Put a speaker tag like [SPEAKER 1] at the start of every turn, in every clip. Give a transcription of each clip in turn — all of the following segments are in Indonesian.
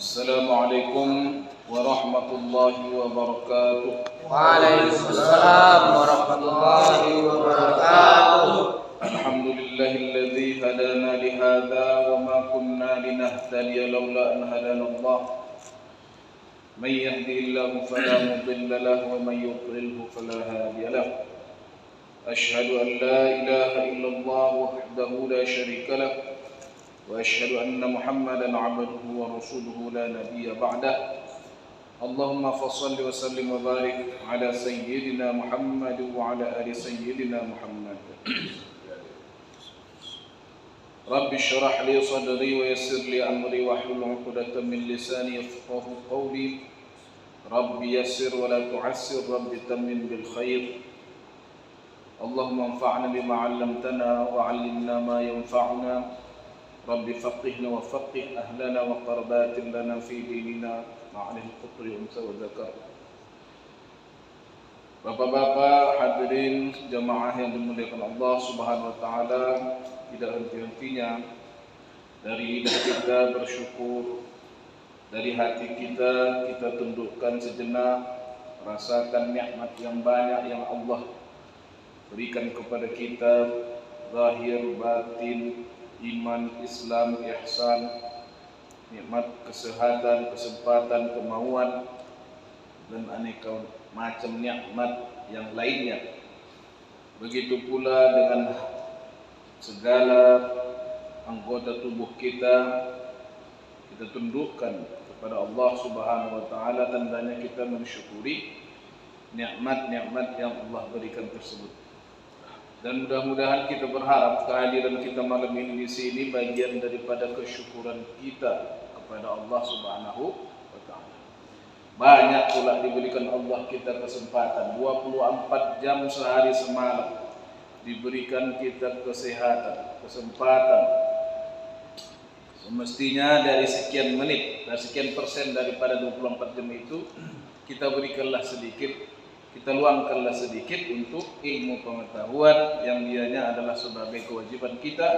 [SPEAKER 1] Assalamualaikum warahmatullahi wabarakatuh.
[SPEAKER 2] Waalaikumsalam warahmatullahi wabarakatuh.
[SPEAKER 1] Alhamdulillahilladzi hadana lihadza wa ma kunna linahtadiya laula an hadanallah. Man yahdihillahu fala mudilla lahu wa man yudlilhu fala hadiya lahu. Asyhadu an la ilaha illallah wahdahu la syarika lahu wa asyhadu anna Muhammadan 'abduhu wa rasuluhu la nabiyya ba'dah. Allahumma fassalli wa sallim wa barik ala sayyidina Muhammad wa ala ali sayyidina Muhammad. Rabbi shrah li sadri wa yassir li amri wa hlul 'uqdatam min lisani yafqahu qawli. Rabbi yassir wa la tu'assir, Rabbi tammin bil khair. Allahumma anfa'na bima 'allamtana wa 'allimna ma yanfa'una. Rabbi faqihna wa faqih ahlana wa qarabatin lana fi dinina ma'alil qutri unsa wa zakar. Bapak-bapak hadirin jamaah yang dimuliakan Allah Subhanahu wa taala, tidak henti-hentinya dari lidah kita bersyukur, dari hati kita tundukkan sejenak, rasakan nikmat yang banyak yang Allah berikan kepada kita, zahir batin, iman, Islam, ihsan, nikmat kesehatan, kesempatan, kemauan, dan aneka macam nikmat yang lainnya. Begitu pula dengan segala anggota tubuh kita tundukkan kepada Allah Subhanahu wa taala, tandanya kita mensyukuri nikmat-nikmat yang Allah berikan tersebut. Dan mudah-mudahan kita berharap kehadiran kita malam ini di sini bagian daripada kesyukuran kita kepada Allah Subhanahu wa taala. Banyak pula diberikan Allah kita kesempatan 24 jam sehari semalam, diberikan kita kesehatan, kesempatan. Semestinya dari sekian menit, dari sekian persen daripada 24 jam itu kita berikanlah sedikit, kita luangkanlah sedikit untuk ilmu pengetahuan yang dianya adalah sebagai kewajiban kita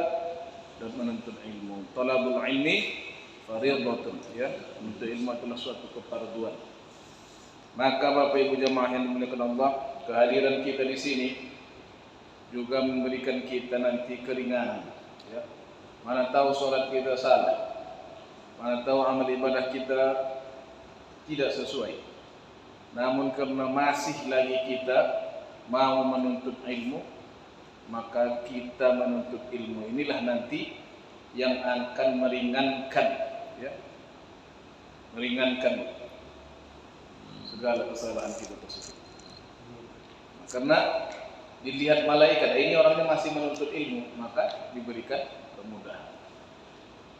[SPEAKER 1] dan menuntut ilmu. Talabul ilmi fardhatun, ya, menuntut ilmu adalah suatu kefarduan. Maka Bapak Ibu jamaah yang dimuliakan Allah, kehadiran kita di sini juga memberikan kita nanti keringanan, ya. Mana tahu sholat kita salah, mana tahu amal ibadah kita tidak sesuai. Namun karena masih lagi kita mau menuntut ilmu, maka kita menuntut ilmu inilah nanti yang akan meringankan, ya, meringankan segala kesalahan kita tersebut. Karena dilihat malaikat, ini orangnya masih menuntut ilmu, maka diberikan kemudahan.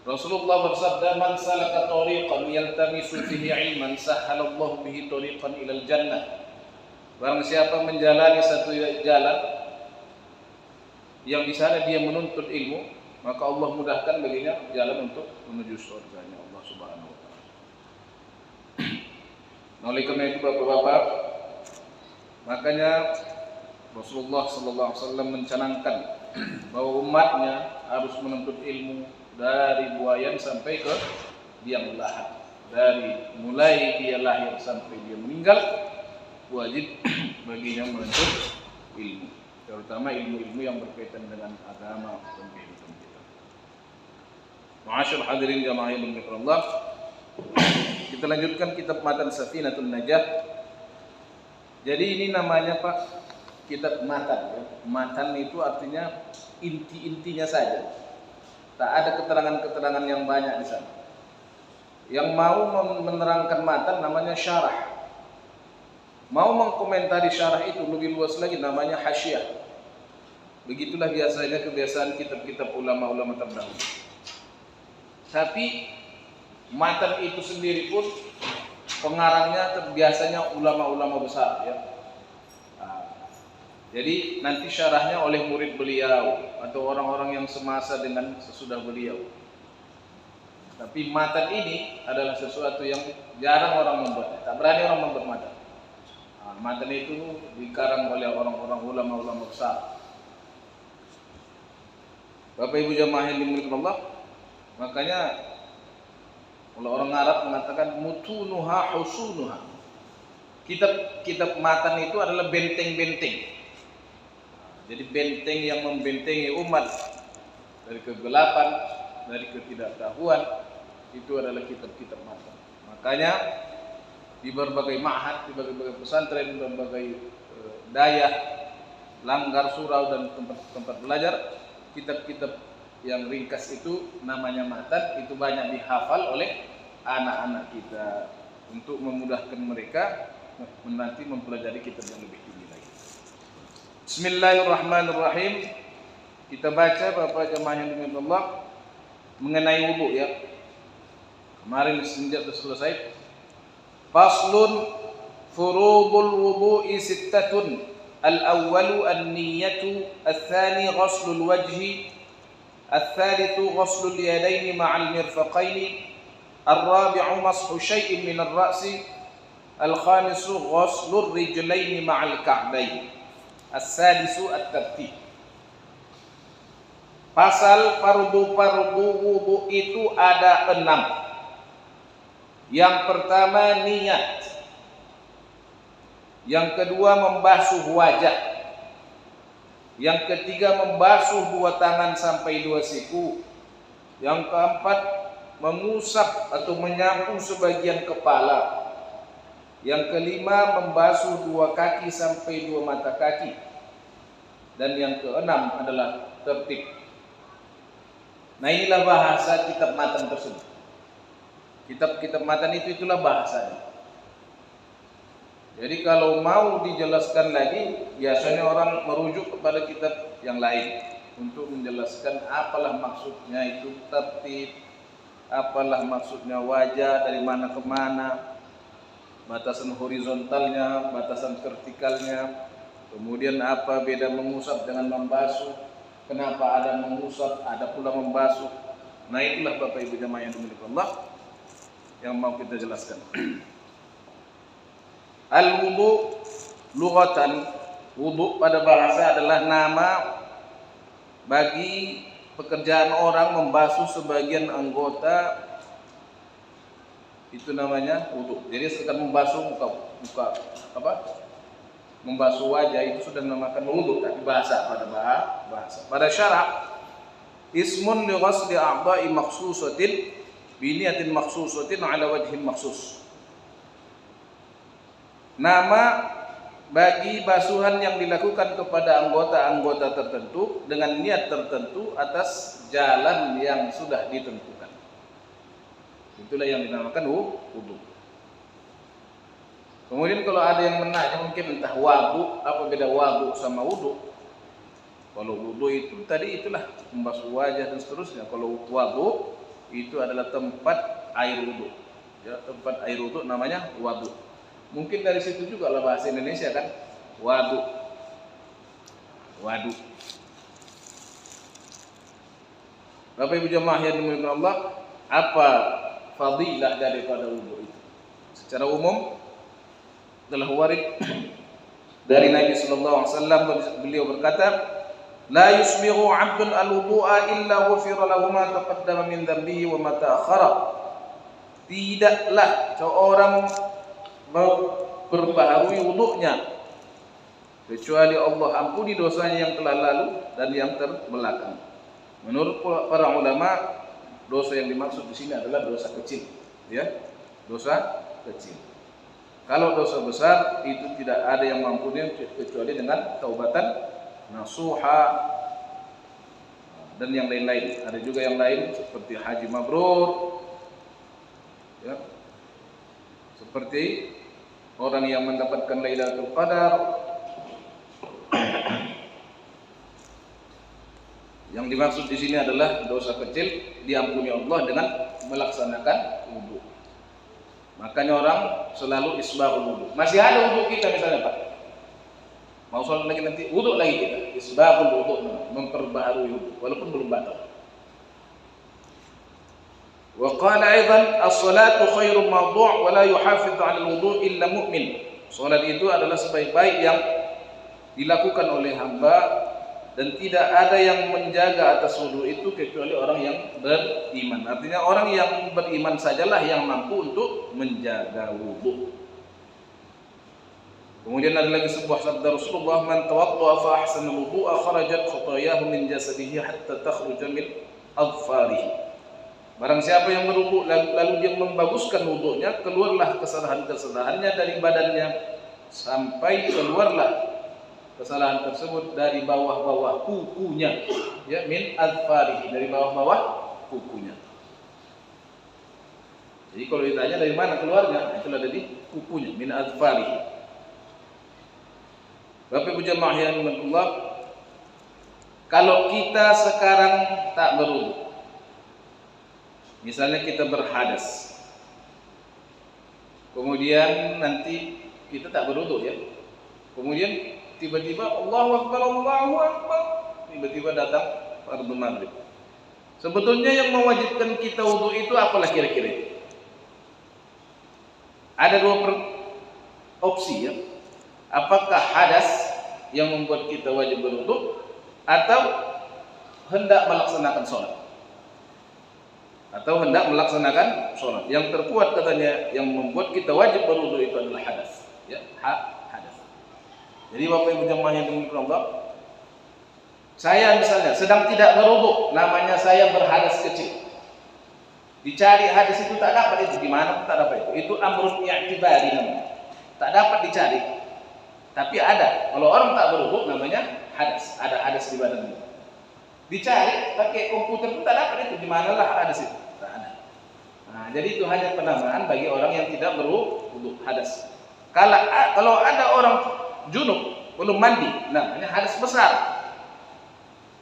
[SPEAKER 1] Rasulullah bersabda, "Man salaka tariqan yaltamisu fihi ilman, sahhalallahu bihi tariqan ilal jannah." Barang siapa menjalani satu jalan yang di sana dia menuntut ilmu, maka Allah mudahkan baginya jalan untuk menuju surganya Allah Subhanahu wa taala. Oleh karena itu Bapak-bapak, makanya Rasulullah sallallahu alaihi wasallam mencanangkan bahwa umatnya harus menuntut ilmu dari buayan sampai ke liang lahat, dari mulai dia lahir sampai dia meninggal, wajib baginya menuntut ilmu, terutama ilmu-ilmu yang berkaitan dengan agama dan kehidupan kita. Ma'asyar hadirin jamaah yang dimuliakan Allah, kita lanjutkan kitab Matan Safinatun Najah. Jadi ini namanya Pak, kitab matan, ya. Matan itu artinya inti-intinya saja. Tak ada keterangan-keterangan yang banyak di sana. Yang mau menerangkan matan namanya syarah. Mau mengkomentari syarah itu lebih luas lagi namanya hasyiah. Begitulah biasanya kebiasaan kitab-kitab ulama-ulama terdahulu. Tapi matan itu sendiri pun pengarangnya biasanya ulama-ulama besar, ya. Jadi nanti syarahnya oleh murid beliau atau orang-orang yang semasa dengan sesudah beliau. Tapi matan ini adalah sesuatu yang jarang orang membuat, tak berani orang membuat matan. Matan itu dikarang oleh orang-orang ulama-ulama besar. Bapak Ibu jamaah yang dimuliakan Allah, makanya Kalau orang Arab mengatakan mutunuha husunuha. Kitab matan itu adalah benteng-benteng. Jadi benteng yang membentengi umat dari kegelapan, dari ketidaktahuan, itu adalah kitab-kitab matan. Makanya di berbagai ma'had, di berbagai pesantren, di berbagai dayah, langgar surau dan tempat belajar, kitab-kitab yang ringkas itu namanya matan, itu banyak dihafal oleh anak-anak kita untuk memudahkan mereka nanti mempelajari kitab yang lebih tinggi lagi. Bismillahirrahmanirrahim. Kita baca Bapak jemaah yang dimuliakan Allah mengenai wudu ya. Kemarin sejak selesai. Faslun furudul wudu'i sittatun. Al-awwalu an-niyyatu, al-thani ghuslul wajhi, al-thalithu ghuslul yadaini ma'al mirfaqaini, al-rabi'u mashu syai'in min ar-ra'si, al-khamisu ghuslur rijlaini ma'al ka'baini. As-sadisu at-tartib. Pasal fardu-fardu wudu itu ada 6. Yang pertama niat. Yang kedua membasuh wajah. Yang ketiga membasuh 2 tangan sampai 2 siku. Yang keempat mengusap atau menyapu sebagian kepala. Yang kelima membasuh 2 kaki sampai 2 mata kaki. Dan yang keenam adalah tertib. Nah inilah bahasa kitab matan tersebut. Kitab-kitab matan itulah bahasanya. Jadi kalau mau dijelaskan lagi, biasanya orang merujuk kepada kitab yang lain untuk menjelaskan apalah maksudnya itu tertib, apalah maksudnya wajah dari mana ke mana, batasan horizontalnya, batasan vertikalnya, kemudian apa beda mengusap dengan membasuh, kenapa ada mengusap, ada pula membasuh. Nah itulah Bapak Ibu jemaah yang dimuliakan Allah yang mau kita jelaskan. Al-wudu lughatan, wudu pada bahasa adalah nama bagi pekerjaan orang membasuh sebagian anggota. Itu namanya wudu. Jadi sekedar membasuh muka membasuh wajah itu sudah dinamakan wudu tapi bahasa. Pada syarak ismun li ghasli a'dha'i makhsusatin bi niyatin makhsusatin 'ala wajhin makhsus. Nama bagi basuhan yang dilakukan kepada anggota-anggota tertentu dengan niat tertentu atas jalan yang sudah ditentukan. Itulah yang dinamakan wudu. Kemudian kalau ada yang menanya mungkin entah wudu, apa beda wudu sama wudu? Kalau wudu itu tadi itulah membasuh wajah dan seterusnya. Kalau wudu itu adalah tempat air wudu. Ya, tempat air wudu namanya wudu. Mungkin dari situ juga lah bahasa Indonesia kan, wudu. Bapak Ibu jemaah yang dimuliakan Allah, apa fadilah daripada wudu itu? Secara umum telah warid dari Nabi sallallahu alaihi wasallam, beliau berkata, la yusmighu 'abdun al-wudu'a illa ghufira lahu ma taqaddama min dhanbihi wa ma ta'akhkhara. Tidaklah seorang berbaharui wudunya kecuali Allah ampuni dosanya yang telah lalu dan yang terbelakang. Menurut para ulama, dosa yang dimaksud di sini adalah dosa kecil, ya, dosa kecil. Kalau dosa besar itu tidak ada yang mengampuni kecuali dengan taubatan nasuha dan yang lain-lain. Ada juga yang lain seperti haji mabrur, ya, seperti orang yang mendapatkan Lailatul Qadar. Yang dimaksud di sini adalah dosa kecil diampuni Allah dengan melaksanakan wudu. Makanya orang selalu isbaghul wudu. Masih ada wudu kita misalnya Pak, mau sholat lagi nanti wudu lagi kita, isbaghul wudu, memperbaharui wudu walaupun belum batal. Wa qala aidan as-salatu khairu mawdu' wa la yuhafidhu 'ala al-wudu' illa mu'min. Salat itu adalah sebaik-baik yang dilakukan oleh hamba dan tidak ada yang menjaga atas wudu itu kecuali orang yang beriman. Artinya orang yang beriman sajalah yang mampu untuk menjaga wudu. Kemudian ada lagi sebuah sabda Rasulullah, man tawadda'a fa ahsana wudu'a kharajat khatayahu min jasadihi hatta takhruja min adfarihi. Barang siapa yang berwudu lalu dia membaguskan wudunya, keluarlah kesalahan-kesalahannya dari badannya sampai keluarlah kesalahan tersebut dari bawah-bawah kukunya, ya, min adfarihi, dari bawah-bawah kukunya. Jadi kalau ditanya dari mana keluarnya, itulah dari kukunya, min adfarihi. Bapak Ibu jemaah yang Allah, kalau kita sekarang tak berwudu, misalnya kita berhadas, kemudian nanti kita tak berwudu, ya, kemudian tiba-tiba Allahu Akbar, tiba-tiba datang fardu maghrib. Sebetulnya yang mewajibkan kita wudu itu apalah kira-kira? Ada dua opsi, ya. Apakah hadas yang membuat kita wajib berwudu, atau hendak melaksanakan sholat? Yang terkuat katanya yang membuat kita wajib berwudu itu adalah hadas, ya, hadas. Jadi Bapak Ibu jemaah yang dimuliakan Allah, saya misalnya sedang tidak berwudu, namanya saya berhadas kecil. Dicari hadis itu tak dapat, itu gimana? Tak dapat itu amrun i'tibari namanya. Tak dapat dicari. Tapi ada. Kalau orang tak berwudu namanya hadas, ada hadas di badannya. Dicari pakai komputer pun tak dapat itu, di manalah hadas itu? Tak ada. Nah, jadi itu hanya penamaan bagi orang yang tidak berwudu, hadas. Kalau ada orang junub belum mandi, namanya hadas besar.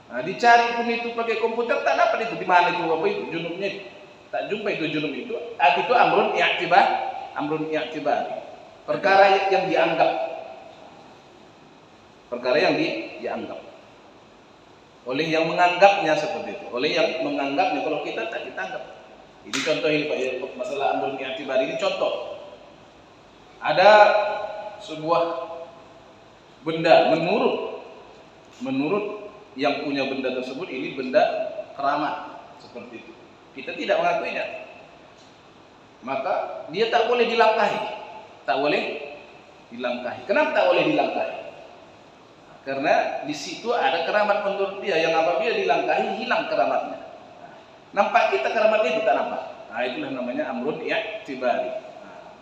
[SPEAKER 1] Nah, dicari pun itu pakai komputer tak dapat itu, di mana itu apa itu junubnya itu? Tak jumpa itu junub itu. Itu amrun i'tibar. Perkara yang dianggap. Oleh yang menganggapnya seperti itu. Oleh yang menganggapnya, kalau kita tak kita anggap. Ini contoh ini Pak, ya, masalah amrun i'tibar ini contoh. Ada sebuah benda menurut yang punya benda tersebut ini benda keramat seperti itu. Kita tidak mengakuinya, maka dia tak boleh dilangkahi. Kenapa tak boleh dilangkahi? Karena di situ ada keramat menurut dia yang apabila dilangkahi hilang keramatnya. Nampak kita keramatnya itu tak nampak. Nah, itulah namanya amrun i'tibari.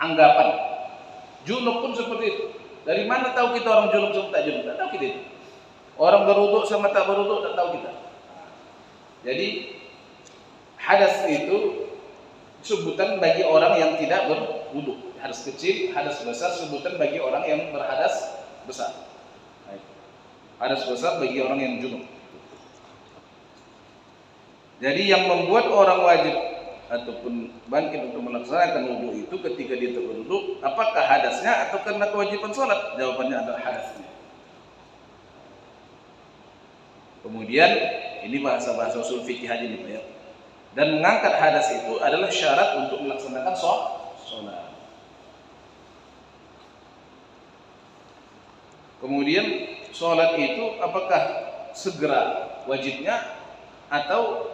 [SPEAKER 1] Anggapan. Junub pun seperti itu. Dari mana tahu kita orang junub sama tak junub? Tak tahu kita itu. Orang berwudu sama tak berwudu tak tahu kita. Jadi hadas itu sebutan bagi orang yang tidak berwudu. Hadas kecil, hadas besar sebutan bagi orang yang berhadas besar. Hadas besar bagi orang yang junub. Jadi yang membuat orang wajib ataupun bangkit untuk melaksanakan wudu itu ketika dia berwudu, apakah hadasnya atau karena kewajiban sholat? Jawabannya adalah hadasnya. Kemudian ini bahasa usul fikih aja nih Pak, ya. Dan mengangkat hadas itu adalah syarat untuk melaksanakan sholat. Kemudian sholat itu apakah segera wajibnya atau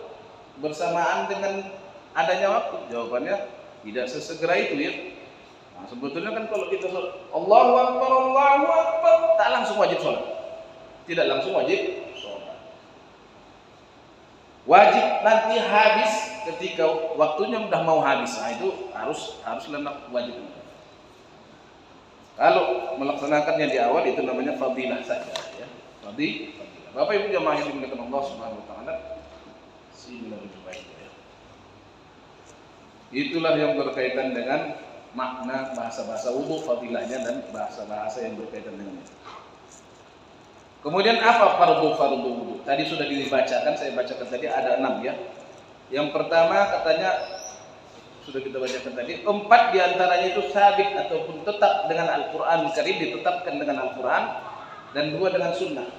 [SPEAKER 1] bersamaan dengan adanya waktu? Jawabannya tidak sesegera itu, ya. Nah, sebetulnya kan kalau kita sholat Allahu Akbar, tak langsung wajib sholat. Tidak langsung wajib sholat. Wajib nanti habis ketika waktunya sudah mau habis. Nah, itu harus lenak wajib. Kalau melaksanakannya di awal itu namanya fadilah saja, ya. Fadilah. Bapak Ibu jemaah yang dimuliakan Allah Subhanahu wa taala, itulah yang berkaitan dengan makna bahasa-bahasa wudu, fadilahnya dan bahasa-bahasa yang berkaitan dengan itu. Kemudian apa fardu wudu? Tadi sudah dibacakan, saya bacakan tadi ada 6, ya. Yang pertama katanya sudah kita bacakan tadi, 4 diantaranya itu sabit ataupun tetap dengan Al-Quran Karim, ditetapkan dengan Al-Quran, dan 2 dengan Sunnah.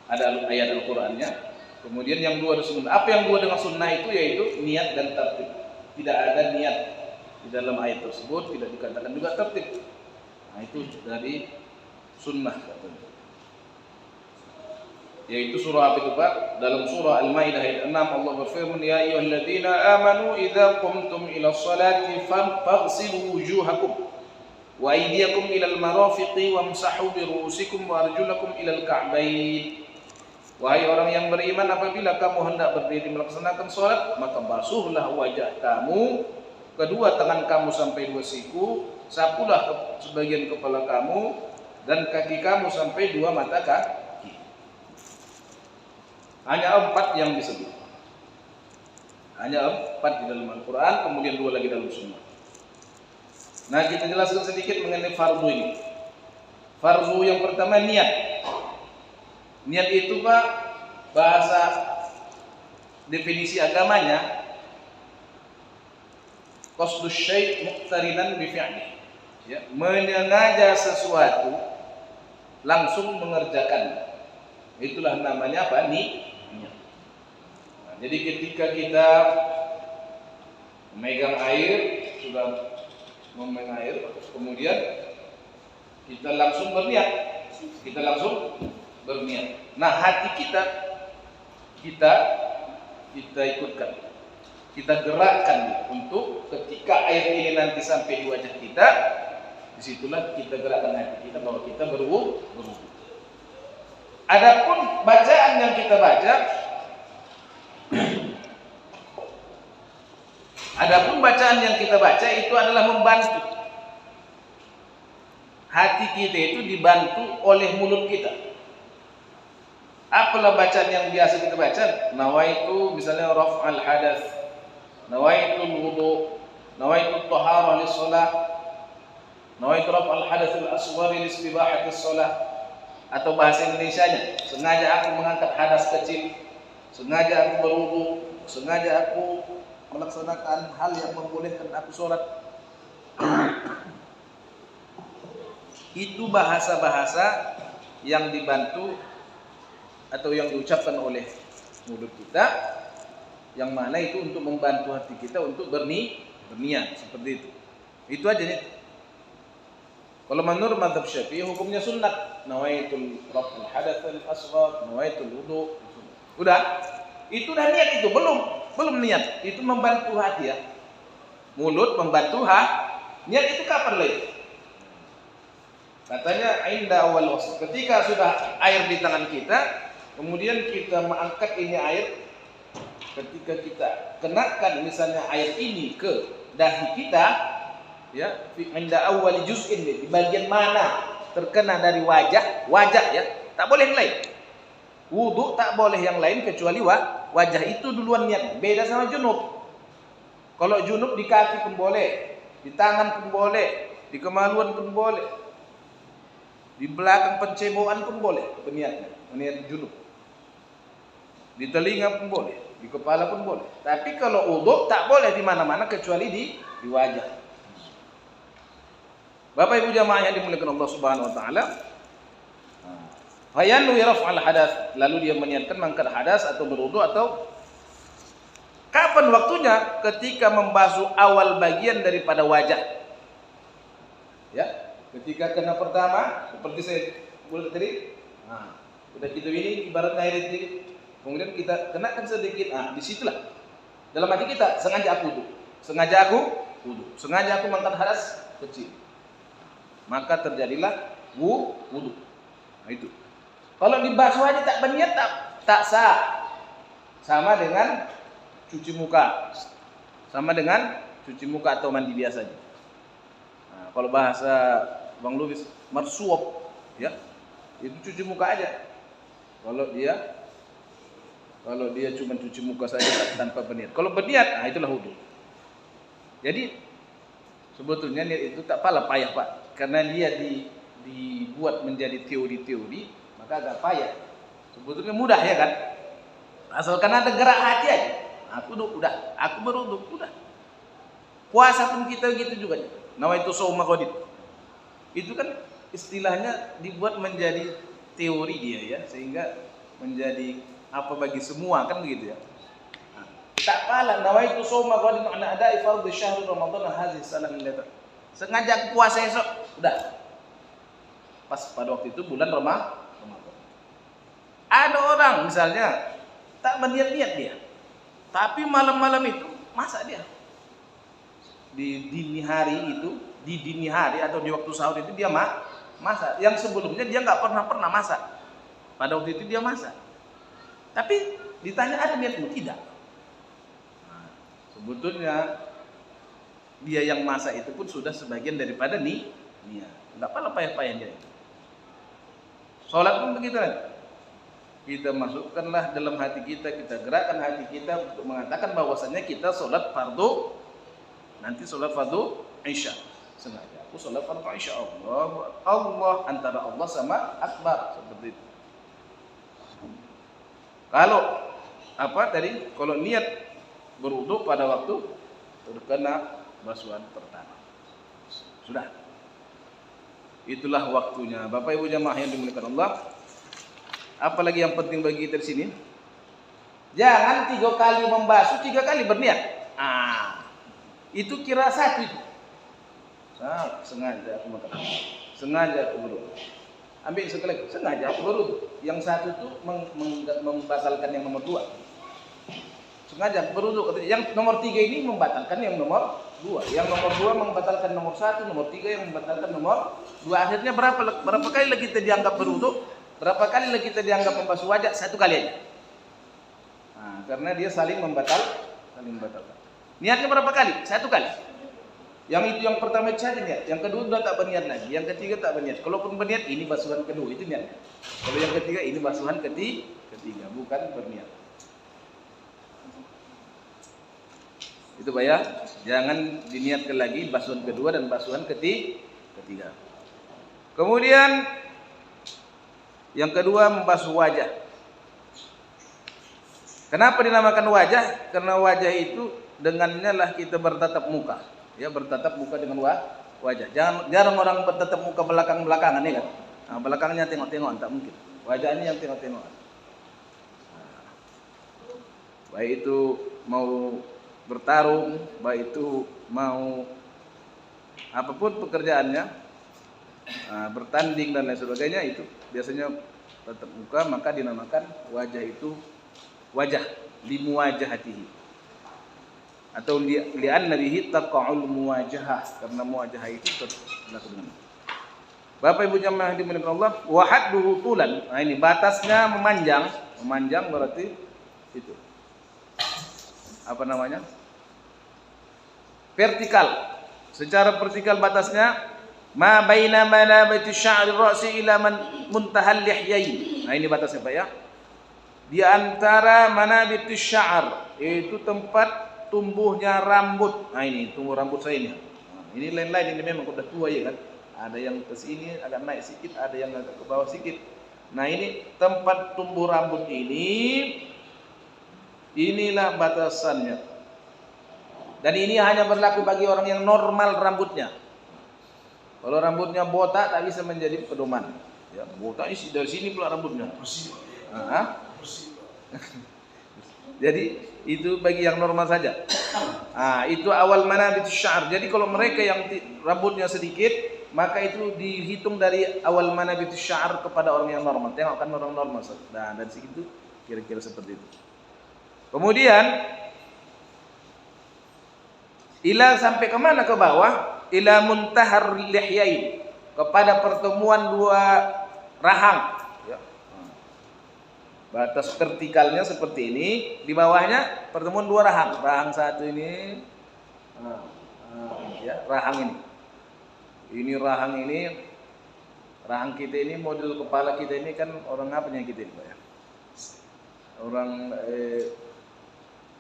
[SPEAKER 1] Ada ayat Al-Qurannya. Kemudian yang 2 dengan Sunnah. Apa yang 2 dengan Sunnah itu? Yaitu niat dan tertib. Tidak ada niat di dalam ayat tersebut, tidak dikatakan juga tertib. Nah, itu dari sunnah katanya. Yaitu surah apa itu Pak? Dalam surah Al-Maidah ayat 6 Allah berfirman, ya ayyuhalladzina amanu idza qumtum ila sholati faghsilu wujuhakum wa aydiyakum ilal marafiqi wamsahu bi ru'usikum wa arjulakum ilal ka'bayn. Wahai orang yang beriman, apabila kamu hendak berdiri melaksanakan salat, maka basuhlah wajah kamu, kedua tangan kamu sampai dua siku, sapulah sebagian kepala kamu dan kaki kamu sampai dua mata kaki. Hanya 4 yang disebut. Hanya 4 di dalam Al-Quran, kemudian 2 lagi dalam Sunnah. Nah, kita jelaskan sedikit mengenai fardu ini. Fardu yang pertama niat. Niat itu Pak, bahasa definisi agamanya qasdus syai' muqtarinan bi fi'li. Ya, menyengaja sesuatu langsung mengerjakan. Itulah namanya apa? Niat. Nah, jadi ketika kita memegang air, sudah memegang air, kemudian kita langsung berniat. Nah, hati kita ikutkan, kita gerakkan untuk ketika air ini nanti sampai di wajah kita, disitulah kita gerakkan hati kita bahwa kita berwudu. Adapun bacaan yang kita baca, itu adalah membantu. Hati kita itu dibantu oleh mulut kita. Apalah bacaan yang biasa kita baca? Nawaitu misalnya raf'al hadath, nawaitu wudu, nawaitu taharah lis-shalah, nawaitu raf'al hadath al-asghar li-istibahati shalah. Atau bahasa Indonesianya, sengaja aku mengangkat hadas kecil, sengaja aku berwudu, sengaja aku melaksanakan hal yang membolehkan aku sholat. Itu bahasa-bahasa yang dibantu atau yang diucapkan oleh mulut kita, yang mana itu untuk membantu hati kita untuk berniat seperti itu. Itu aja nih. Kalau menurut mazhab Syafi'i hukumnya sunnat. Nawaitul raf'ul hadath al-asghar, nawaitul wudu. Udah. Itu udah niat itu, belum niat. Itu membantu hati ya. Mulut membantu niat itu kapan lagi? Katanya inda awal wasl. Ketika sudah air di tangan kita, kemudian kita mengangkat ini air, ketika kita kenakan misalnya air ini ke dahi kita, ya, inda awal juz'in, di bagian mana terkena dari wajah ya, tak boleh yang lain. Wudu tak boleh yang lain kecuali wajah, itu duluan niat. Beda sama junub. Kalau junub di kaki pun boleh, di tangan pun boleh, di kemaluan pun boleh, di belakang penceboan pun boleh berniatnya, niat junub. Di telinga pun boleh, di kepala pun boleh. Tapi kalau wudu tak boleh di mana-mana kecuali di wajah. Bapak Ibu jamaah yang dimuliakan Allah Subhanahu wa taala, fayanwi raf'al hadath, lalu dia meniatkan mengangkat hadas atau berwudu. Atau kapan waktunya? Ketika membasuh awal bagian daripada wajah. Ya, ketika kena pertama, seperti saya buat tadi. Nah, udah gitu ini ibarat air sedikit. Kemudian kita kenakan sedikit. Nah, disitulah dalam hati kita sengaja aku wudu, sengaja aku mengangkat hadas kecil. Maka terjadilah wudu. Nah, itu. Kalau dibasuh aja tak berniat tak sah. Sama dengan cuci muka. Atau mandi biasanya. Nah, kalau bahasa Bang Lubis marsuop, ya. Itu cuci muka aja. Kalau dia cuma cuci muka saja tanpa berniat. Kalau berniat, nah itulah wudu. Jadi sebetulnya niat itu tak payah Pak. Karena dia dibuat menjadi teori-teori, maka agak payah. Sebetulnya mudah ya kan? Asalkan ada gerak hati aja. Aku berwudu, udah. Puasa pun kita gitu juga. Nawaitu shauma ghadin. Itu kan istilahnya dibuat menjadi teori dia ya, sehingga menjadi apa bagi semua kan begitu ya. Nah, tak pala nawaitu shauma ghadin ma'na ada'i fardhi syahr ramadan hadhihi sanah min. Sengaja puasa esok, udah. pas pada waktu itu bulan Ramadan. Ada orang misalnya tak berniat-niat dia, tapi malam-malam itu masak dia. Di dini hari atau di waktu sahur itu dia masak. Yang sebelumnya dia nggak pernah masak. Pada waktu itu dia masak. Tapi ditanya ada niatmu? Tidak. Nah, sebetulnya dia yang masak itu pun sudah sebagian daripada niat. Nggak apa-apa payah-payah dia itu. Sholat pun begitu kan. Kita masukkanlah dalam hati kita gerakkan hati kita untuk mengatakan bahwasannya kita sholat fardu, nanti sholat fardu Isya. Sengaja aku sholat fardu Isya, Allah antara Allah sama Akbar, seperti itu. Kalau niat berwudu pada waktu terkena basuhan pertama, sudah. Itulah waktunya. Bapak Ibu jamaah yang dimuliakan Allah. Apalagi yang penting bagi kita di sini, jangan 3 kali membasuh 3 kali berniat. Itu kira satu itu. Sengaja aku makan. Sengaja aku berwudu. Ambil sekali, sengaja aku berwudu. Yang satu itu membatalkan yang nomor 2. Sengaja aku berwudu. Yang nomor 3 ini membatalkan yang nomor 2. Yang nomor 2 membatalkan nomor 1, nomor 3 yang membatalkan nomor 2. Akhirnya berapa kali lagi kita dianggap berwudu? Berapa kali lagi kita dianggap membasuh wajah? 1 kali aja. Karena dia saling membatalkan. Niatnya berapa kali? 1 kali. Yang itu yang pertama saja niat, yang kedua sudah tak berniat lagi, yang ketiga tak berniat. Kalaupun berniat ini basuhan kedua itu niatnya. Kalau yang ketiga ini basuhan ketiga, bukan berniat. Itu Pak ya. Jangan diniatkan lagi basuhan kedua dan basuhan ketiga. Kemudian yang kedua membasuh wajah. Kenapa dinamakan wajah? Karena wajah itu dengannya lah kita bertatap muka. Ya, bertatap muka dengan wajah. Jarang orang bertatap muka belakang-belakangan ya kan. Belakangnya tengok-tengok, tak mungkin. Wajahnya yang tengok-tengok. Baik itu mau bertarung, baik itu mau apapun pekerjaannya, bertanding dan lain sebagainya, itu biasanya tatap muka, maka dinamakan wajah itu wajah limuwajahatihi atau li'anna bihi taqa'ul muwajahah, karena muwajahah itu berlaku dengan. Bapak Ibu jamaah dimuliakan Allah, wa hadduhu tulan. Ini batasnya memanjang berarti itu apa namanya? Vertikal. Secara vertikal batasnya ma baina manabati sya'ri ra'si ila muntahal lihyain. Ini batasnya Pak ya. Di antara manabati sya'ar, itu tempat tumbuhnya rambut. Ini tumbuh rambut saya ini. Ini lain-lain, ini memang udah tua ya kan. Ada yang ke sini agak naik sedikit, ada yang agak ke bawah sedikit. Ini tempat tumbuh rambut ini, inilah batasannya. Dan ini hanya berlaku bagi orang yang normal rambutnya. Kalau rambutnya botak tak bisa menjadi pedoman. Ya, botak isi dari sini pula rambutnya. Jadi itu bagi yang normal saja. Itu awal manabit sya'ar. Jadi kalau mereka yang rambutnya sedikit, maka itu dihitung dari awal manabit sya'ar kepada orang yang normal. Tengok kan orang normal. Nah, dari situ kira-kira seperti itu. Kemudian ila sampai ke mana ke bawah? Ila muntahar lihyain, kepada pertemuan 2 rahang. Ya. Batas vertikalnya seperti ini, di bawahnya pertemuan 2 rahang. Rahang satu ini, ya, rahang ini. Ini rahang ini, rahang kita ini, model kepala kita ini kan orang apanya kita ini Pak ya? Orang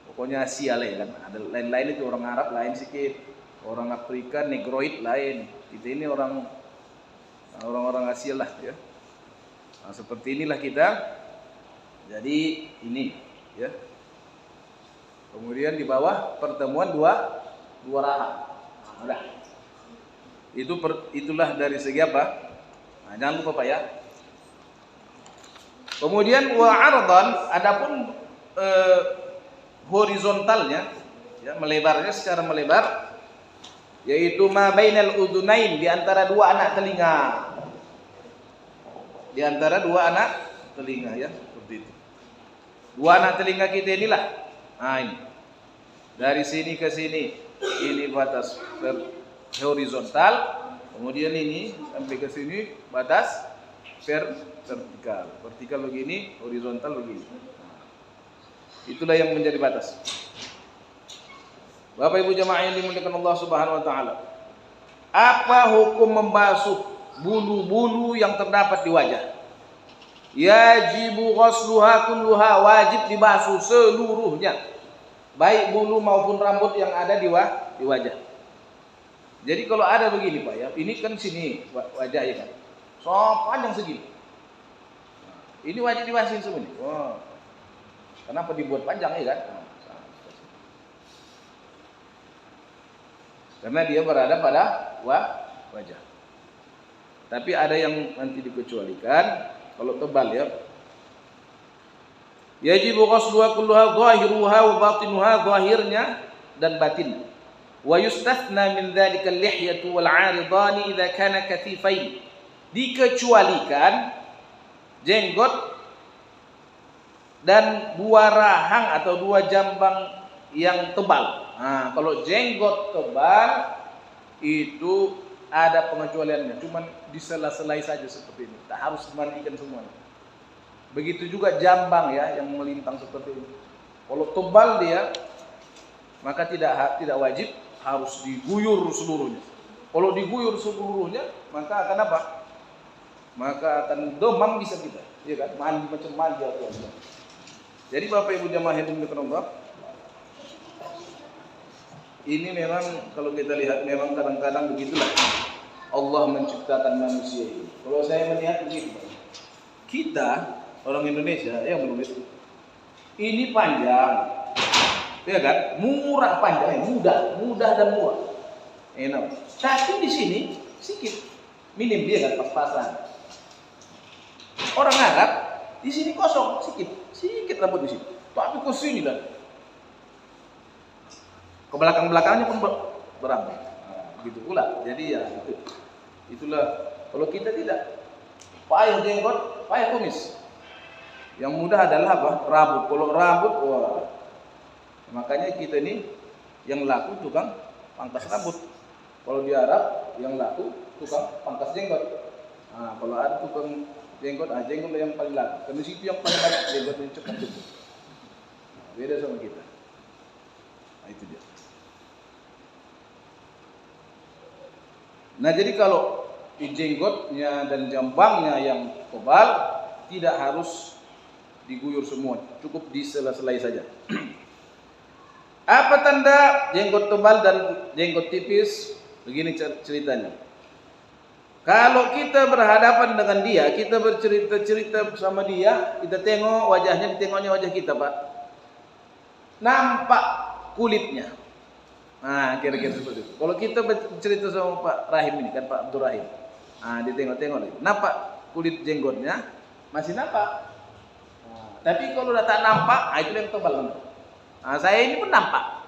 [SPEAKER 1] pokoknya Asia lah ya kan. Ada lain-lain itu orang Arab lain sedikit. Orang Afrika, Negroid lain. Kita ini orang-orang Asia lah ya. Seperti inilah kita. Jadi ini ya. Kemudian di bawah pertemuan 2 rahang. Udah. Itulah dari segi apa? Jangan lupa Pak ya. Kemudian wa ardan, adapun horizontalnya ya, melebarnya secara melebar, yaitu ma bainal udunain, di antara 2 anak telinga. di antara dua anak telinga ya, seperti itu. Dua anak telinga kita inilah. Nah ini. Dari sini ke sini ini batas horizontal, kemudian ini sampai ke sini batas vertikal. Vertikal begini, horizontal begini. Itulah yang menjadi batas. Bapak Ibu jamaah yang dimuliakan Allah Subhanahu wa taala. Apa hukum membasuh bulu-bulu yang terdapat di wajah? Yajibu ghusluha kulluha, wajib dibasuh seluruhnya. Baik bulu maupun rambut yang ada di wajah. Jadi kalau ada begini Pak ya, ini kan sini wajah ya kan. So panjang segini. Ini wajib dibasuh semua nih. Wow. Kenapa dibuat panjang ya kan? Karena dia berada pada wajah. Tapi ada yang nanti dikecualikan kalau tebal ya. Yajibu ghusluha kulluha zahiruha wa batinuha, zahirnya dan batin. Wa yustathna min dzalika al-lihyatu wal 'aridani idza kana katifain. Dikecualikan jenggot dan dua rahang atau dua jambang yang tebal. Nah, kalau jenggot tebal itu ada pengecualiannya, cuman di sela-selai saja seperti ini. Tak harus dimandikan semuanya. Begitu juga jambang ya yang melintang seperti ini. Kalau tebal dia maka tidak wajib harus diguyur seluruhnya. Kalau diguyur seluruhnya maka akan apa? Maka akan demam bisa kita, ya kan? Mandi macam mandi atau apa. Jadi Bapak Ibu jamaah yang dimuliakan Allah, ini memang kalau kita lihat memang kadang-kadang begitulah Allah menciptakan manusia ini. Kalau saya melihat begini, kita orang Indonesia yang menulis ini panjang, ya kan? Murah panjang, mudah dan murah. Enak. Tapi di sini sedikit, minim dia kan pas-pasan. Orang Arab di sini kosong, sedikit rambut di sini. Tapi ke sini lah. Ke belakang-belakangnya pun berambut. Nah, begitu pula. Jadi ya itulah kalau kita tidak payah jenggot, payah kumis. Yang mudah adalah apa? Rambut. Kalau rambut, wah. Makanya kita ini yang laku tukang pangkas rambut. Kalau di Arab yang laku tukang pangkas jenggot. Nah, kalau ada tukang jenggot, jenggot yang paling laku. Karena situ yang paling banyak jenggot yang cepat tumbuh. Nah, beda sama kita. Nah, itu dia. Nah, jadi kalau di jenggotnya dan jambangnya yang tebal tidak harus diguyur semua, cukup di sela-selai saja. Apa tanda jenggot tebal dan jenggot tipis? Begini ceritanya. Kalau kita berhadapan dengan dia, kita bercerita-cerita sama dia, kita tengok wajahnya, ditengoknya wajah kita, Pak. Nampak kulitnya. Nah, kira-kira seperti itu. Kalau kita bercerita sama Pak Rahim ini kan, Pak Abdul Rahim. Nah, ditengok-tengok lagi. Nampak kulit jenggotnya, masih nampak. Nah, tapi kalau udah tak nampak, itu yang tebal. Nah, saya ini pun nampak.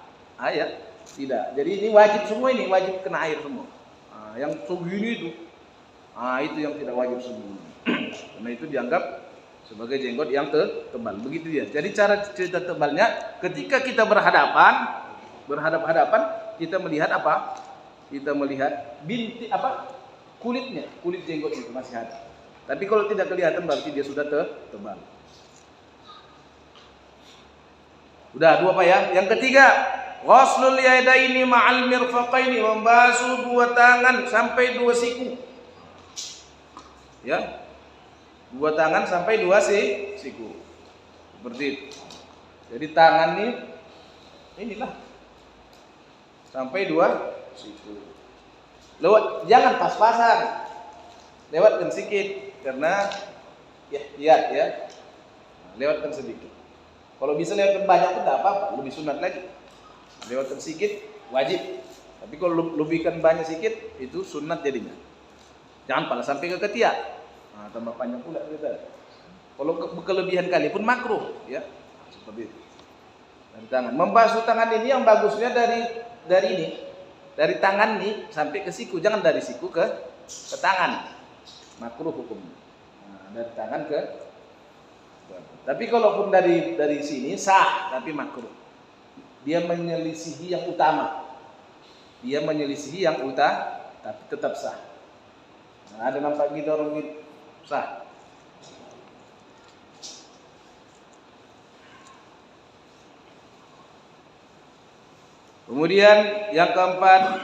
[SPEAKER 1] Ya, tidak. Jadi ini wajib semua, ini wajib kena air semua. Nah, yang segini itu. Itu yang tidak wajib semua. Karena itu dianggap sebagai jenggot yang tebal. Begitu dia. Jadi cara cerita tebalnya ketika kita berhadap-hadapan kita melihat apa? Kita melihat binti apa? Kulitnya, kulit jenggot itu masih ada. Tapi kalau tidak kelihatan berarti dia sudah tebal. Udah dua Pak ya. Yang ketiga, ghuslul yadaini ma'al mirfaqaini, membasuh dua tangan sampai dua siku. Ya, dua tangan sampai dua siku, seperti itu. Jadi tangan inilah sampai dua siku. Jangan pas-pasan, lewatkan sedikit karena ya, lewatkan sedikit. Kalau bisa lewatkan banyak pun tidak apa-apa, lebih sunat lagi. Lewatkan sedikit wajib, tapi kalau lebihkan banyak sedikit itu sunat jadinya. Jangan pala sampai ke ketiak. Nah, tambah panjang pula kita. Kalau kelebihan kali pun makruh, ya. Seperti itu. Dari tangan. Membasuh tangan ini yang bagusnya dari ini. Dari tangan nih sampai ke siku, jangan dari siku ke tangan. Makruh hukumnya. Nah, dari tangan ke. Tapi kalaupun dari sini sah, tapi makruh. Dia menyelisihi yang utama. Dia menyelisihi yang tapi tetap sah. Nah, ada nampak gitu orang gitu sah. Kemudian yang keempat,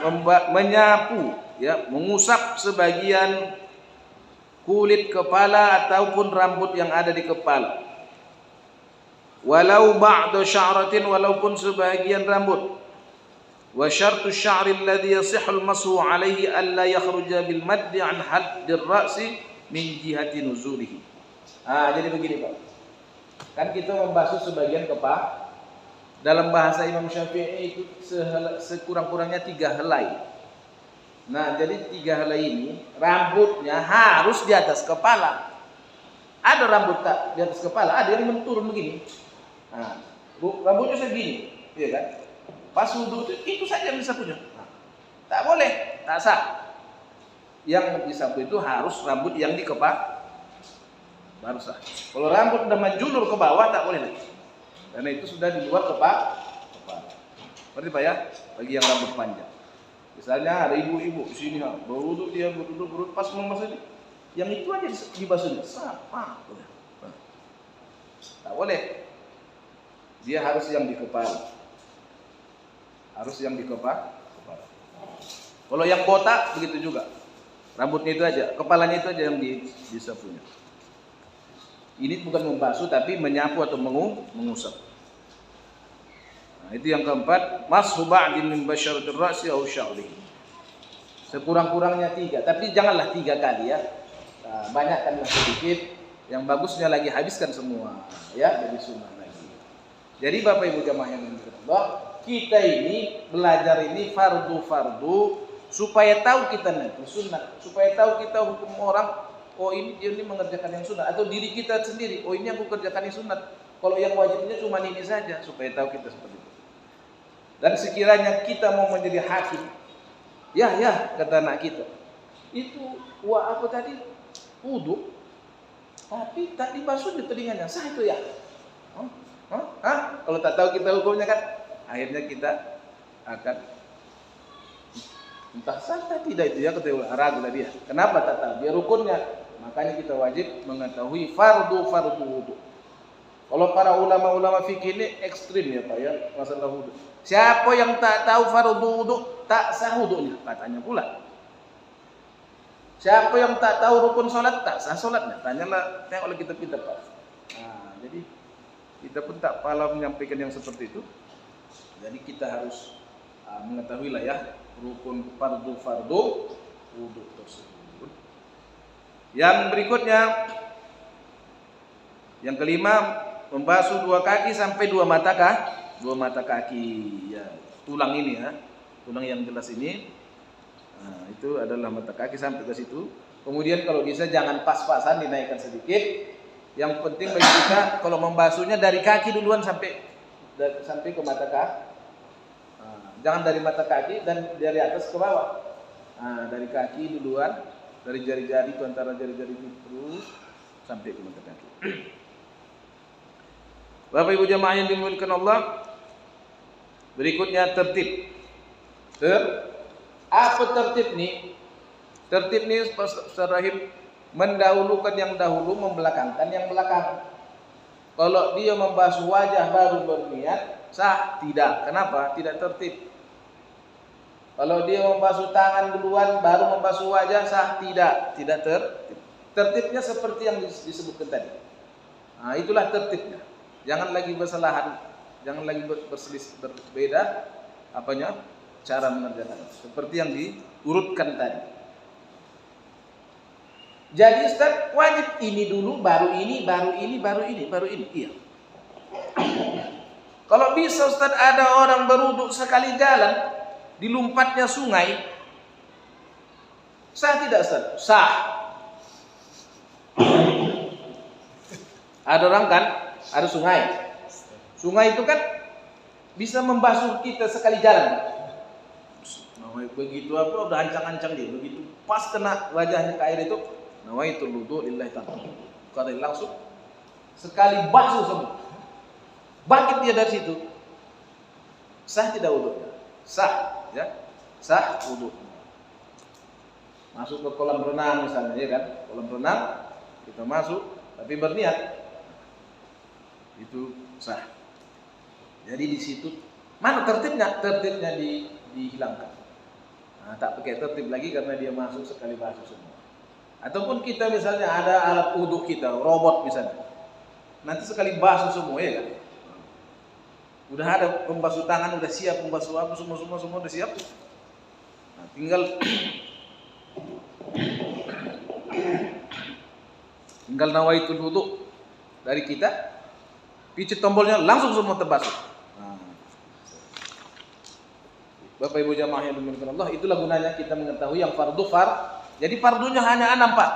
[SPEAKER 1] menyapu, ya, mengusap sebagian kulit kepala ataupun rambut yang ada di kepala. Walau ba'da sya'ratin, walaupun sebagian rambut. Wa syartu sya'ri alladhi yasihhu al-mashu 'alayhi alla yakhruja bil maddi 'an haddir ra'si min jihati nuzulihi. Jadi begini, Pak. Kan kita membasuh sebagian kepala. Dalam bahasa Imam Syafi'i itu sekurang-kurangnya 3 helai. Nah, jadi 3 helai ini rambutnya harus di atas kepala. Ada rambut tak di atas kepala, ada yang menurun begini. Nah, rambutnya segini, iya kan? Pas wudu itu saja yang disapunya. Nah, tak boleh, tak sah. Yang disapu itu harus rambut yang di kepala, baru sah. Kalau rambut udah menjulur ke bawah tak boleh lagi. Karena itu sudah di luar kepala. Berarti Pak ya, bagi yang rambut panjang. Misalnya ada ibu-ibu di sini, berwudu dia berwudu pas mau masuk yang itu aja dibasuhnya. Sama. Tak boleh. Dia harus yang di kepala. Harus yang di kepala. Kalau yang botak begitu juga. Rambutnya itu aja, kepalanya itu aja yang disapunya. Ini bukan membasuh tapi menyapu atau mengusap. Nah, itu yang keempat, mashu ba'din min basyaratir ra'si aw sya'rihi. Sekurang-kurangnya 3, tapi janganlah 3 kali ya. Nah, banyakkanlah sedikit. Yang bagusnya lagi habiskan semua, ya, jadi sunnah lagi. Jadi Bapak Ibu jamaah yang dimuliakan Allah, kita ini belajar ini fardu supaya tahu kita nanti sunnah, supaya tahu kita hukum orang. Oh ini dia ini mengerjakan yang sunat, atau diri kita sendiri. Oh ini aku kerjakan yang sunat. Kalau yang wajibnya cuma ini saja, supaya tahu kita seperti itu. Dan sekiranya kita mau menjadi hakim, ya kata anak kita, itu apa tadi wudu, tapi tak dibasuh di telinganya, sah itu ya? Kalau tak tahu kita hukumnya kan, akhirnya kita akan entah sah atau tidak itu ya, kita ragu lah dia. Kenapa tak tahu? Dia rukunnya. Makanya kita wajib mengetahui fardu wudu. Kalau para ulama-ulama fikih ini ekstrim ya Pak ya, masalah wudu. Siapa yang tak tahu fardu wudu, tak sah wudunya, katanya pula. Siapa yang tak tahu rukun salat, tak sah salatnya. Tanyalah, tengoklah kita Pak. Nah, jadi kita pun tak paham menyampaikan yang seperti itu. Jadi kita harus mengetahui lah ya rukun fardu wudu tersebut. Yang berikutnya, yang kelima, membasuh 2 kaki sampai 2 mata kaki. Ya, tulang ini ya, tulang yang jelas ini. Nah, itu adalah mata kaki sampai ke situ. Kemudian kalau bisa jangan pas-pasan, dinaikkan sedikit. Yang penting bagi kita kalau membasuhnya dari kaki duluan sampai ke mata kaki. Jangan dari mata kaki dan dari atas ke bawah. Dari kaki duluan, dari jari-jari itu antara jari-jari itu terus sampai ke mata kaki. Bapak Ibu jamaah yang dimuliakan Allah, berikutnya tertib. Apa tertib nih? Tertib nih Rahim mendahulukan yang dahulu, membelakangkan yang belakang. Kalau dia membasuh wajah baru berniat, sah? Tidak. Kenapa? Tidak tertib. Kalau dia membasuh tangan duluan baru membasuh wajah, sah? Tidak. Tidak tertib. Tertibnya seperti yang disebutkan tadi. Nah, itulah tertibnya. Jangan lagi bersalahan, jangan lagi berselisih, berbeda cara mengerjakan. Seperti yang diurutkan tadi. Jadi Ustaz wajib ini dulu, baru ini, baru ini, baru ini, baru ini. Iya. Kalau bisa Ustaz ada orang berwudu sekali jalan, di lompatnya sungai, sah tidak Ustaz? Sah. Ada orang kan, ada sungai. Sungai itu kan bisa membasuh kita sekali jalan. Begitu apa udah ancang-ancang dia, begitu pas kena wajahnya ke air itu, nawaitul wudu lillahi ta'ala. Kalau langsung sekali basuh semua, bangkit dia dari situ, sah tidak wudunya? Sah, ya, sah wudu. Masuk ke kolam renang misalnya, ya kan? Kolam renang kita masuk, tapi berniat, itu sah. Jadi di situ mana tertibnya? Tertibnya dihilangkan. Nah, tak pakai tertib lagi karena dia masuk sekali basuh semua. Ataupun kita misalnya ada alat wudhu kita, robot misalnya, nanti sekali basuh semua, ya kan? Udah ada pembasuh tangan, udah siap pembasuh apa, semua udah siap. Nah, tinggal nawaitul wudhu dari kita, picit tombolnya langsung semua terbasuh. Nah, Bapak Ibu jamaah yang dimuliakan Allah, itulah gunanya kita mengetahui yang fardu Jadi fardunya hanya 6, Pak.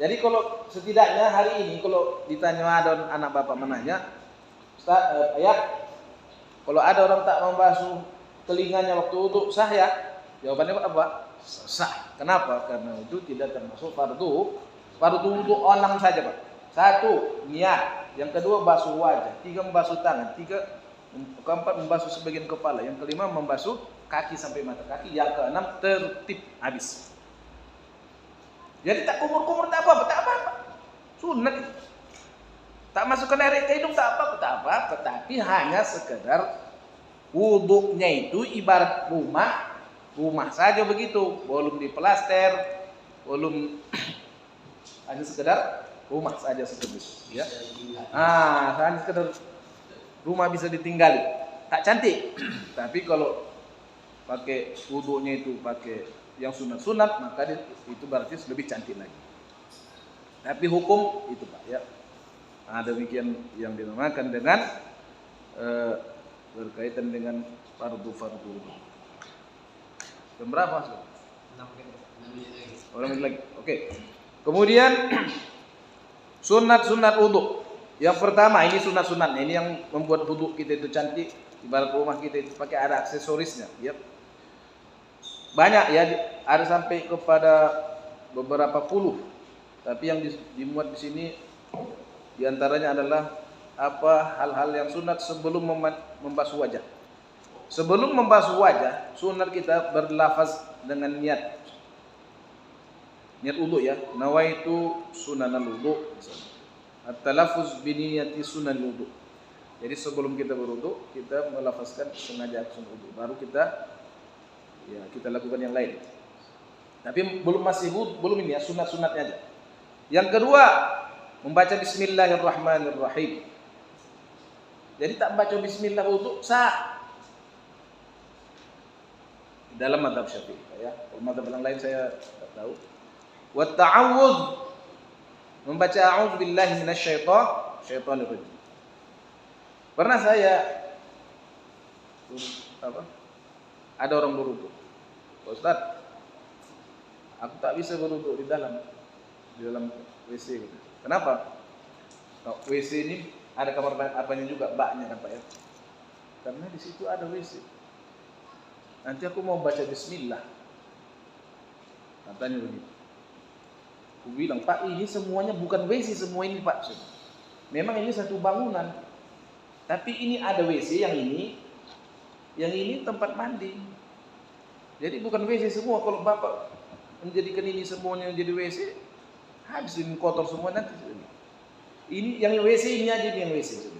[SPEAKER 1] Jadi kalau setidaknya hari ini kalau ditanya ada anak Bapak menanya, Ustaz, ya, kalau ada orang tak membasuh telinganya waktu wudu, sah ya? Jawabannya apa? Sah. Kenapa? Karena itu tidak termasuk fardu wudu 6 saja, Pak. 1, niat. Yang kedua, basuh wajah. 3, membasuh tangan. Keempat, membasuh sebagian kepala. Yang kelima, membasuh kaki sampai mata kaki. Yang keenam, tertib habis. Jadi tak kumur-kumur tak apa-apa. Sunat. Tak masukkan air ke hidung tak apa-apa. Tetapi hanya sekedar wuduknya itu ibarat rumah saja begitu. Belum diplaster, belum hanya sekedar rumah saja seperti itu. Ya. Hanya sekedar rumah bisa ditinggali. Tak cantik. Tapi kalau pakai wuduknya itu pakai yang sunat-sunat, maka itu berarti lebih cantik lagi. Tapi hukum itu, Pak, ya. Nah, demikian yang dinamakan dengan berkaitan dengan fardu. Jam berapa, Mas? 6 menit lagi. Oke. Kemudian sunat wudu. Yang pertama, ini sunat-sunatnya, ini yang membuat wudu kita itu cantik. Ibarat rumah kita itu pakai ada aksesorisnya, ya. Banyak ya, ada sampai kepada beberapa puluh. Tapi yang dimuat di sini diantaranya adalah hal-hal yang sunat sebelum membasuh wajah. Sebelum membasuh wajah, sunat kita berlafaz dengan niat wudu, ya. Nawaitu sunanal wudu. At-talaffuz bi niyati sunan wudu. Jadi sebelum kita berwudu, kita melafazkan sengaja sunat wudu. Baru kita lakukan yang lain. Tapi belum ini ya, sunat-sunatnya aja. Yang kedua, membaca bismillahirrahmanirrahim. Jadi tak baca bismillah wudu sah. Dalam mazhab Syafi'i, ya. Kalau mazhab yang lain saya tak tahu. Wa ta'awudz, membaca a'udzu billahi minasyaitonir rajim. Pernah saya ada orang berwudu. Ustaz, aku tak bisa berwudu di dalam WC gitu. Kenapa? WC ini ada kamar apanya juga, baknya kan, Pak, ya. Karena di situ ada WC. Nanti aku mau baca bismillah. Katanya begitu. Aku bilang, Pak, ini semuanya bukan WC semua ini, Pak. Memang ini satu bangunan. Tapi ini ada WC, yang ini tempat mandi. Jadi bukan WC semua. Kalau Bapak menjadikan ini semuanya jadi WC, habis ini kotor semua nanti. Ini yang WC ini aja, yang WC.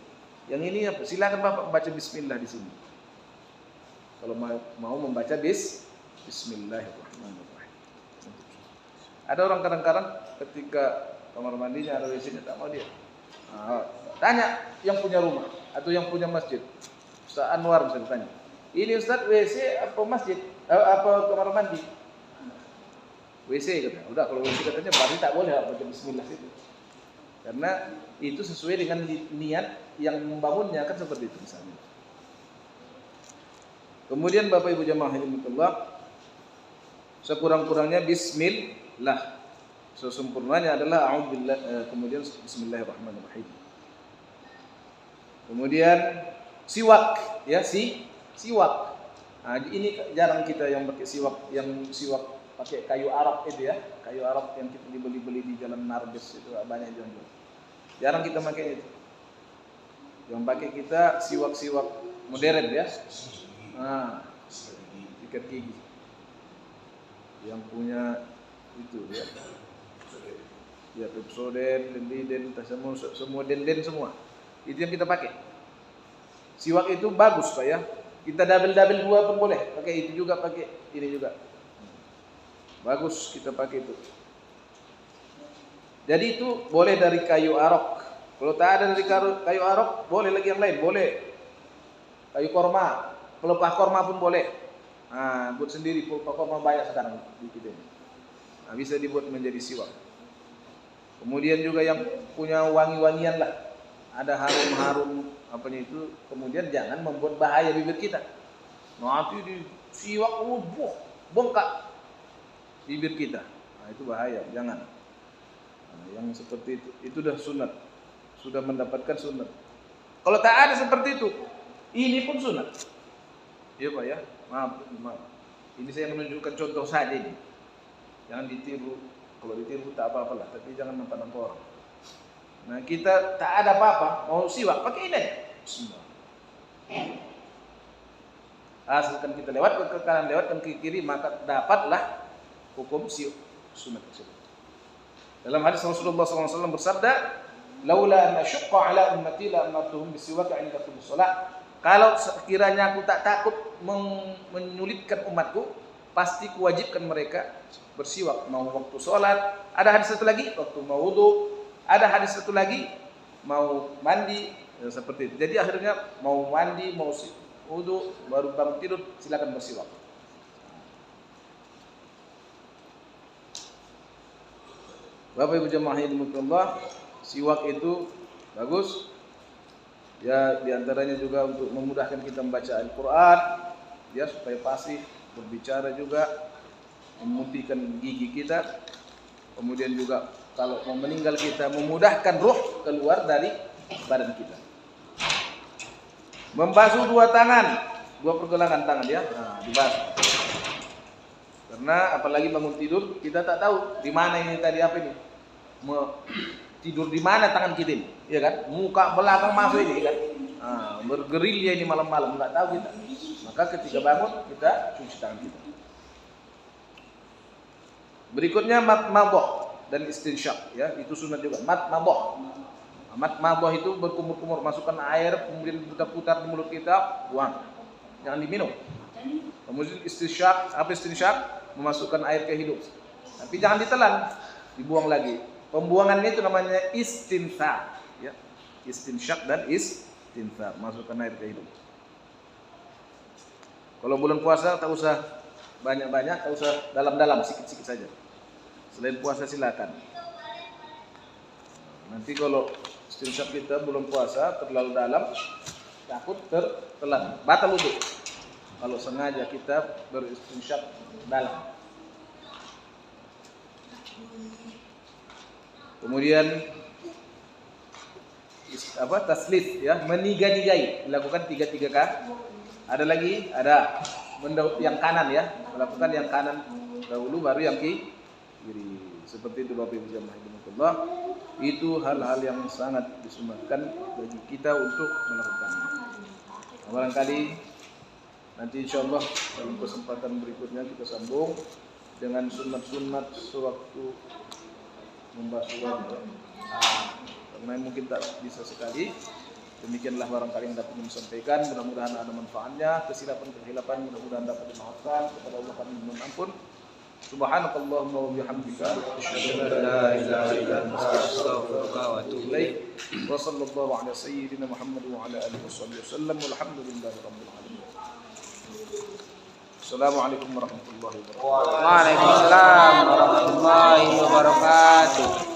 [SPEAKER 1] Yang ini apa? Silakan Bapak baca bismillah di sini. Kalau mau membaca bismillahirrahmanirrahim. Ada orang kadang-kadang ketika kamar mandinya ada WC-nya tak mau dia. Tanya yang punya rumah atau yang punya masjid. Ustaz Anwar misalnya tanya, ini Ustaz WC apa masjid? Apa kamar mandi? WC katanya. Udah, kalau WC katanya berarti tak boleh baca bismillah itu. Karena itu sesuai dengan niat yang membangunnya, kan seperti itu misalnya. Kemudian Bapak Ibu jamaah rahimakumullah, sekurang-kurangnya bismillah. Sesempurnanya adalah a'udzubillah, kemudian bismillahirrahmanirrahim. Kemudian siwak, ya, siwak. Nah, ini jarang kita yang pakai siwak pakai kayu arok itu ya, kayu arok yang kita dibeli-beli di Jalan Narbes itu banyak jual. Jarang kita pakai itu. Yang pakai kita siwak-siwak modern ya. Nah, sikat gigi. Yang punya itu ya. Ya, Pepsodent, Denden, semua Denden semua. Itu yang kita pakai. Siwak itu bagus Pak ya. Kita double dua pun boleh. Pakai itu juga, pakai ini juga. Bagus kita pakai itu. Jadi itu boleh dari kayu arok. Kalau tak ada dari kayu arok, boleh lagi yang lain, boleh. Kayu korma, pelepah korma pun boleh. Nah, buat sendiri pelepah korma banyak sekarang di kita ini. Nah, bisa dibuat menjadi siwak. Kemudian juga yang punya wangi-wangian lah. Ada harum-harum apanya itu. Kemudian jangan membuat bahaya bibir kita. Nanti di siwak bongkak bibir kita. Nah, itu bahaya, jangan. Nah, yang seperti itu sudah sunat. Sudah mendapatkan sunat. Kalau tak ada seperti itu, ini pun sunat. Iya Pak ya, maaf. Ini saya menunjukkan contoh saja ini. Jangan ditiru. Kalau ditiru tak apa-apalah, tapi jangan nampak-nampak orang. Nah, kita tak ada apa-apa, mau siwak pakai ini aja. Bismillah. Asalkan kita lewat ke kanan, lewat ke kiri, maka dapatlah hukum sunat tersebut. Dalam hadis Rasulullah SAW bersabda, "Laula an asyqa ala ummati la amartuhum bisiwak 'inda kulli shalah." Kalau sekiranya aku tak takut menyulitkan umatku, pasti kuwajibkan mereka bersiwak mau waktu sholat. Ada hadis satu lagi waktu mau wudu. Ada hadis satu lagi mau mandi, ya, seperti itu. Jadi akhirnya mau mandi, mau wudu, baru bangun tidur silakan bersiwak. Bapak Ibu jemaah yang dimuliakan Allah, siwak itu bagus. Ya, diantaranya juga untuk memudahkan kita membaca Al-Quran, ya supaya fasih berbicara juga, memutihkan gigi kita. Kemudian juga kalau mau meninggal kita memudahkan ruh keluar dari badan kita. Membasuh dua tangan, dua pergelangan tangan ya, nah, dibasuh. Karena apalagi bangun tidur kita tak tahu di mana ini tadi apa ini, tidur di mana tangan kita ini, ya kan? Muka belakang masuk ini kan, nah, bergerilya ini malam-malam nggak tahu kita. Maka ketika bangun kita cuci tangan kita. Berikutnya matmaboh dan istinsyak, ya itu sunat juga. Matmaboh, matmaboh itu berkumur-kumur, masukkan air kemudian putar-putar di mulut kita, buang, jangan diminum. Kemudian istinsyak, apa istinsyak? Memasukkan air ke hidung, tapi jangan ditelan, dibuang lagi. Pembuangannya itu namanya istinthar, ya. Istinsyak dan istinthar, masukkan air ke hidung. Kalau bulan puasa tak usah banyak-banyak, tak usah dalam-dalam, sikit-sikit saja. Selain puasa silakan. Nanti kalau istinsyak kita bulan puasa terlalu dalam, takut tertelan, batal wudu. Kalau sengaja kita beristinsyak dalam. Kemudian taslit, ya, meniga-nigai, dilakukan 3 kali. Ada lagi, ada yang kanan ya, melakukan yang kanan dahulu baru yang kiri. Seperti itu Bapak Ibu jemaah Allah. Itu hal-hal yang sangat disunatkan bagi kita untuk melakukannya. Barangkali nanti insyaallah dalam kesempatan berikutnya kita sambung dengan sunat-sunat sewaktu membasuh wajah. Karena mungkin tak bisa sekali. Demikianlah barangkali yang dapat disampaikan. Mudah-mudahan ada manfaatnya. Kesilapan mudah-mudahan dapat dimaafkan. Kepada Allah kami mohon ampun. Subhanakallahumma wa bihamdika asyhadu an la ilaha illa anta astaghfiruka wa atubu ilaik. Wa sallallahu ala sayyidina Muhammad wa ala alihi wasallam. Walhamdulillahi rabbil alamin. Assalamualaikum warahmatullahi wabarakatuh.
[SPEAKER 2] Waalaikumsalam warahmatullahi wabarakatuh.